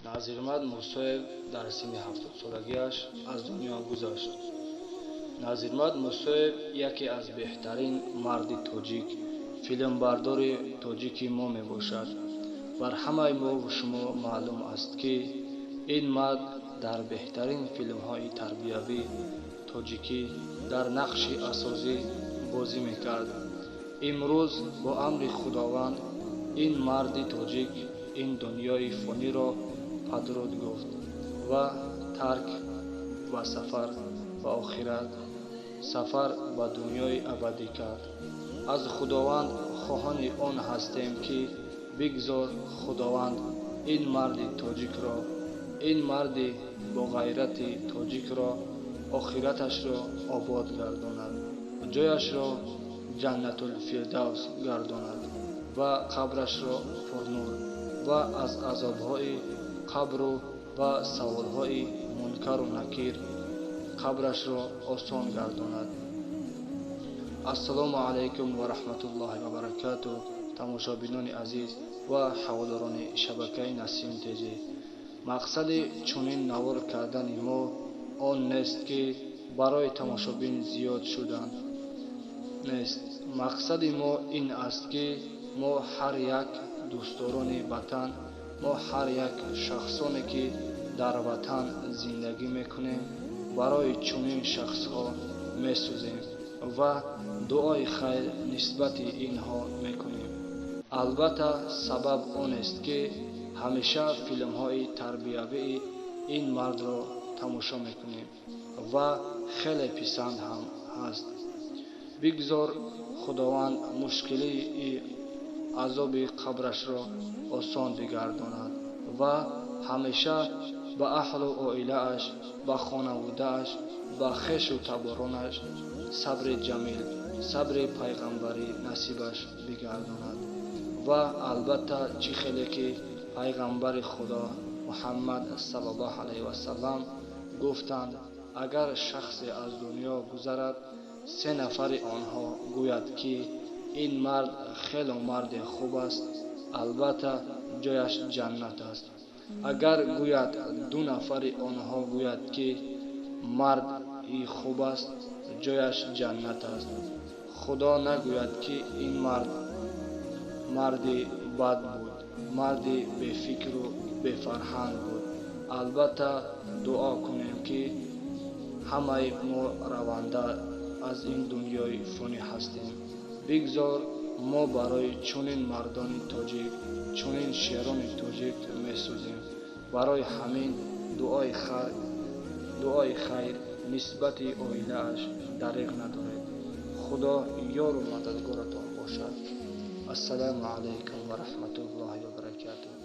Назирмад Мусоев дар синни 70 солагиаш аз дунё гузашт. Назирмад Мусоев яке аз беҳтарин марди тоҷик, филмбардори тоҷики мо мебошад. бар ҳамаи мо ва шумо маълум аст, ки ин мард дар беҳтарин филмҳои тарбиявӣ тоҷикӣ дар нақши асосӣ бозӣ мекард. имрӯз бо амри худованд ин марди тоҷик ин дунёи фониро падруд гуфт ва тарк ва сафар ба охират, сафар ба дунёи абадӣ кард. аз худованд хоҳони он ҳастем, ки бигзор худованд ин марди тоҷикро, ин марди боғайрати тоҷикро охираташро обод гардонад, ҷояшро ҷаннатулфирдавс гардонад ва қабрашро пурнур ва аз азобҳои қабру ва саволҳои мункару накир қабрашро осон гардонад. ассалому алайкум ва раҳматуллоҳи ва баракату. тамошобинони азиз ва ҳаводорони шабакаи Насим ТВ, мақсади чунин навор кардани мо он нест, ки барои тамошобин зиёд шудан нест. мақсади мо ин аст, ки мо ҳар як дӯстдорони ватан, мо ҳар як шахсоне, ки дар ватан зиндагӣ мекунем, барои чунин шахсҳо месӯзем ва дуои хайр нисбати инҳо мекунем. албатта сабаб онест, ки ҳамеша филмҳои тарбиявии ин мардро тамошо мекунем ва хеле писанд ҳам ҳаст. бигзор худованд мушкилии азоби қабрашро осон бигардонад ва ҳамеша ба аҳлу оилааш, ба хонаводааш, ба хешу таборонаш сабри ҷамил, сабри пайғамбарӣ насибаш бигардонад. ва албатта чӣ хеле ки пайғамбари худо Муҳаммад саллаллоҳу алайҳи васаллам гуфтанд, агар шахсе аз дунё гузарад, 3 нафари онҳо гӯяд, ки ин мард хело марди хуб аст, албатта ҷояш ҷаннат аст. агар гӯяд 2 нафари онҳо гӯяд, ки марди хуб аст, ҷояш ҷаннат аст. худо нагӯяд, ки ин мард марди бад буд, марди бефикру бефарҳанг буд. албатта дуо кунем, ки ҳамаи мо раванда аз ин дунёи фонӣ ҳастем. бигзор мо барои чунин мардони тоҷик, чунин шерони тоҷик месӯзем. барои ҳамин дуои хайр нисбати оилааш дариғ надоред. худо ёру мададгоратон бошад. ассалому алайкум ва раҳматуллоҳи ва баракатуҳ.